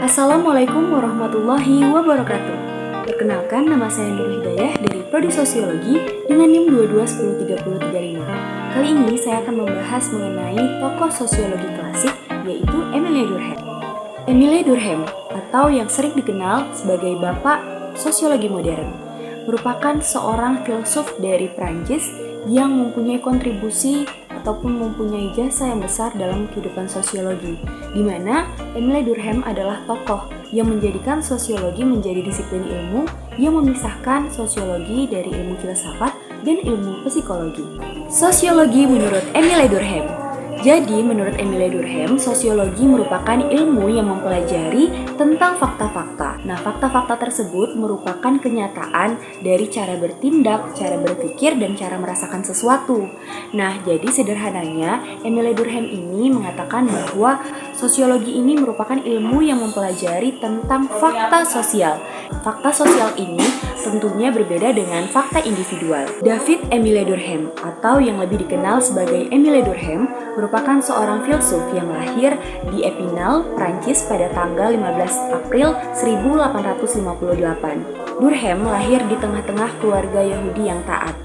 Assalamualaikum warahmatullahi wabarakatuh. Perkenalkan, nama saya Nur Hidayah dari Prodi Sosiologi dengan NIM 22103035. Kali ini saya akan membahas mengenai tokoh sosiologi klasik, yaitu Émile Durkheim. Émile Durkheim, atau yang sering dikenal sebagai Bapak Sosiologi Modern, merupakan seorang filsuf dari Prancis yang mempunyai kontribusi ataupun mempunyai jasa yang besar dalam kehidupan sosiologi, di mana Émile Durkheim adalah tokoh yang menjadikan sosiologi menjadi disiplin ilmu yang memisahkan sosiologi dari ilmu filsafat dan ilmu psikologi. Sosiologi menurut Émile Durkheim. Jadi, menurut Émile Durkheim, sosiologi merupakan ilmu yang mempelajari tentang fakta-fakta. Nah, fakta-fakta tersebut merupakan kenyataan dari cara bertindak, cara berpikir, dan cara merasakan sesuatu. Nah, jadi sederhananya, Émile Durkheim ini mengatakan bahwa sosiologi ini merupakan ilmu yang mempelajari tentang fakta sosial. Fakta sosial ini tentunya berbeda dengan fakta individual. David Émile Durkheim, atau yang lebih dikenal sebagai Émile Durkheim, merupakan seorang filsuf yang lahir di Epinal, Prancis pada tanggal 15 April 1858. Durkheim lahir di tengah-tengah keluarga Yahudi yang taat.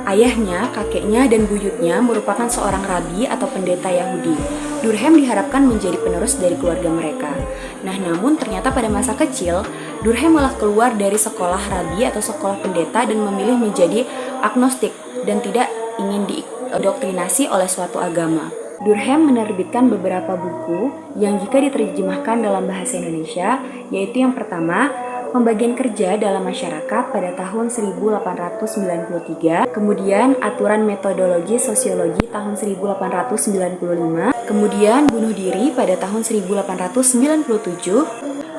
Ayahnya, kakeknya, dan buyutnya merupakan seorang rabi atau pendeta Yahudi. Durkheim diharapkan menjadi penerus dari keluarga mereka. Nah, namun ternyata pada masa kecil, Durkheim malah keluar dari sekolah rabi atau sekolah pendeta dan memilih menjadi agnostik dan tidak ingin diindoktrinasi oleh suatu agama. Durkheim menerbitkan beberapa buku yang jika diterjemahkan dalam bahasa Indonesia, yaitu yang pertama, Pembagian Kerja dalam Masyarakat pada tahun 1893, kemudian Aturan Metodologi Sosiologi tahun 1895, kemudian Bunuh Diri pada tahun 1897,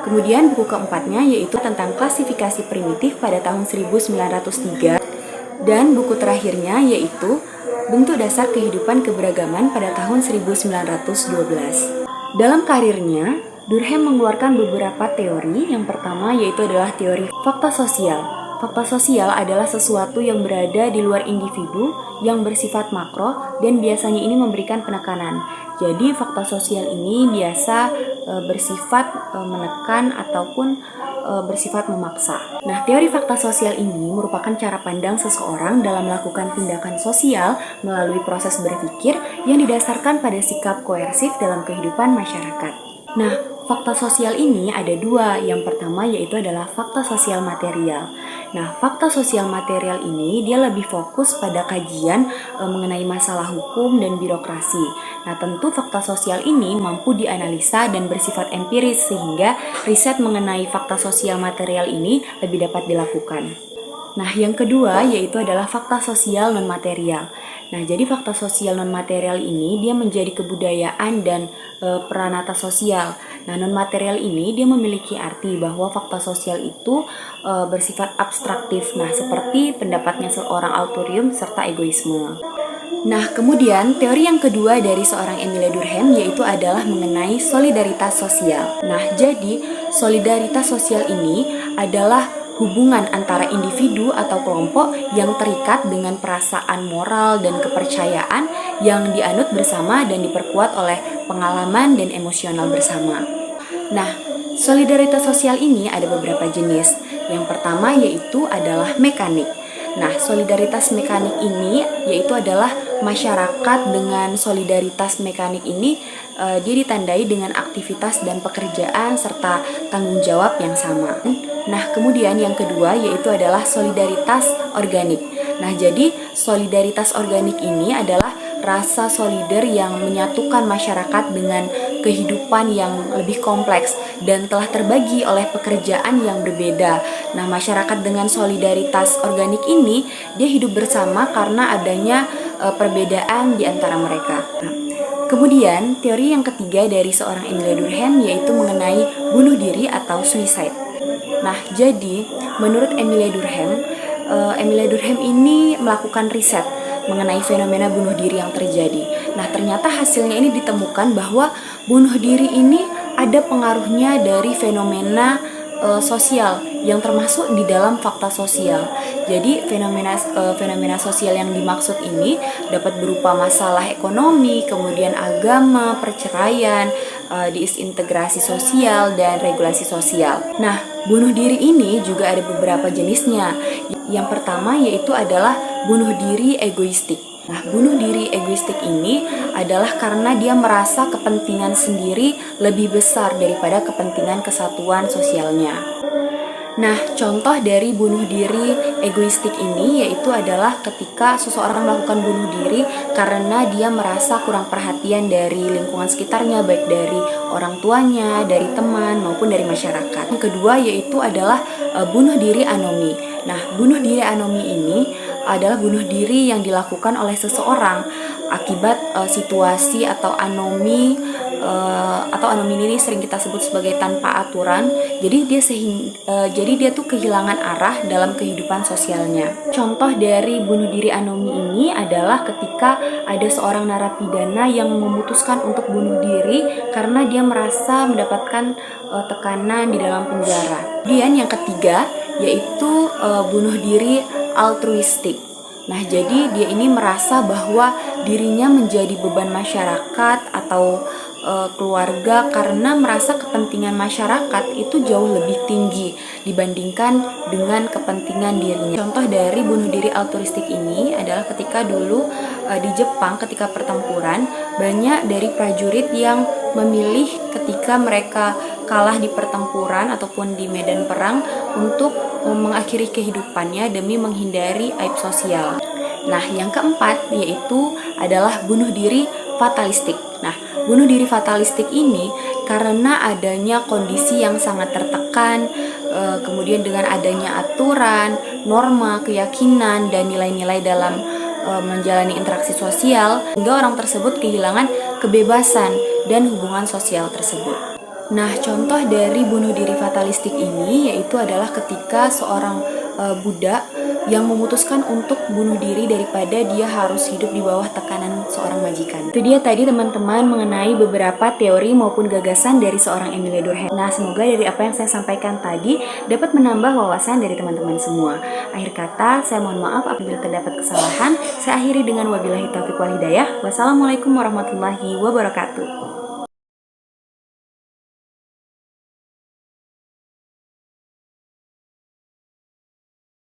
kemudian buku keempatnya yaitu tentang klasifikasi primitif pada tahun 1903, dan buku terakhirnya yaitu Bentuk Dasar Kehidupan Keberagaman pada tahun 1912. Dalam karirnya, Durkheim mengeluarkan beberapa teori. Yang pertama yaitu adalah teori fakta sosial. Fakta sosial adalah sesuatu yang berada di luar individu yang bersifat makro dan biasanya ini memberikan penekanan. Jadi fakta sosial ini biasa bersifat menekan ataupun bersifat memaksa. Nah, teori fakta sosial ini merupakan cara pandang seseorang dalam melakukan tindakan sosial melalui proses berpikir yang didasarkan pada sikap koersif dalam kehidupan masyarakat. Nah, fakta sosial ini ada dua. Yang pertama yaitu adalah fakta sosial material. Nah, fakta sosial material ini dia lebih fokus pada kajian mengenai masalah hukum dan birokrasi. Nah, tentu fakta sosial ini mampu dianalisa dan bersifat empiris sehingga riset mengenai fakta sosial material ini lebih dapat dilakukan. Nah, yang kedua yaitu adalah fakta sosial non-material. Nah, jadi fakta sosial non-material ini dia menjadi kebudayaan dan peranata sosial. Nah, non-material ini dia memiliki arti bahwa fakta sosial itu bersifat abstraktif. Nah, seperti pendapatnya seorang autorium serta egoisme. Nah, kemudian teori yang kedua dari seorang Émile Durkheim yaitu adalah mengenai solidaritas sosial. Nah, jadi solidaritas sosial ini adalah hubungan antara individu atau kelompok yang terikat dengan perasaan moral dan kepercayaan yang dianut bersama dan diperkuat oleh pengalaman dan emosional bersama. Nah, solidaritas sosial ini ada beberapa jenis. Yang pertama yaitu adalah mekanik. Nah, solidaritas mekanik ini yaitu adalah masyarakat dengan solidaritas mekanik ini dia ditandai dengan aktivitas dan pekerjaan serta tanggung jawab yang sama. Nah, kemudian yang kedua yaitu adalah solidaritas organik. Nah, jadi solidaritas organik ini adalah rasa solider yang menyatukan masyarakat dengan kehidupan yang lebih kompleks dan telah terbagi oleh pekerjaan yang berbeda. Nah, masyarakat dengan solidaritas organik ini dia hidup bersama karena adanya perbedaan di antara mereka. Kemudian, teori yang ketiga dari seorang Émile Durkheim yaitu mengenai bunuh diri atau suicide. Nah, jadi menurut Émile Durkheim ini melakukan riset mengenai fenomena bunuh diri yang terjadi. Nah, ternyata hasilnya ini ditemukan bahwa bunuh diri ini ada pengaruhnya dari fenomena sosial yang termasuk di dalam fakta sosial. Jadi fenomena sosial yang dimaksud ini dapat berupa masalah ekonomi, kemudian agama, perceraian, disintegrasi sosial, dan regulasi sosial. Nah, bunuh diri ini juga ada beberapa jenisnya. Yang pertama yaitu adalah bunuh diri egoistik. Nah, bunuh diri egoistik ini adalah karena dia merasa kepentingan sendiri lebih besar daripada kepentingan kesatuan sosialnya. Nah, contoh dari bunuh diri egoistik ini yaitu adalah ketika seseorang melakukan bunuh diri karena dia merasa kurang perhatian dari lingkungan sekitarnya, baik dari orang tuanya, dari teman, maupun dari masyarakat. Yang kedua yaitu adalah bunuh diri anomi. Nah, bunuh diri anomi ini adalah bunuh diri yang dilakukan oleh seseorang akibat situasi atau anomi ini sering kita sebut sebagai tanpa aturan. Jadi dia tuh kehilangan arah dalam kehidupan sosialnya. Contoh dari bunuh diri anomi ini adalah ketika ada seorang narapidana yang memutuskan untuk bunuh diri karena dia merasa mendapatkan tekanan di dalam penjara. Kemudian yang ketiga yaitu bunuh diri altruistik. Nah, jadi dia ini merasa bahwa dirinya menjadi beban masyarakat atau keluarga karena merasa kepentingan masyarakat itu jauh lebih tinggi dibandingkan dengan kepentingan dirinya. Contoh dari bunuh diri altruistik ini adalah ketika dulu di Jepang ketika pertempuran, banyak dari prajurit yang memilih ketika mereka kalah di pertempuran ataupun di medan perang untuk mengakhiri kehidupannya demi menghindari aib sosial. Nah, yang keempat yaitu adalah bunuh diri fatalistik. Nah, bunuh diri fatalistik ini karena adanya kondisi yang sangat tertekan, kemudian dengan adanya aturan, norma, keyakinan, dan nilai-nilai dalam menjalani interaksi sosial, hingga orang tersebut kehilangan kebebasan dan hubungan sosial tersebut. Nah, contoh dari bunuh diri fatalistik ini yaitu adalah ketika seorang budak yang memutuskan untuk bunuh diri daripada dia harus hidup di bawah tekanan seorang majikan. Itu dia tadi teman-teman mengenai beberapa teori maupun gagasan dari seorang Émile Durkheim. Nah, semoga dari apa yang saya sampaikan tadi dapat menambah wawasan dari teman-teman semua. Akhir kata, saya mohon maaf apabila terdapat kesalahan. Saya akhiri dengan wabillahi taufiq wal hidayah. Wassalamualaikum warahmatullahi wabarakatuh.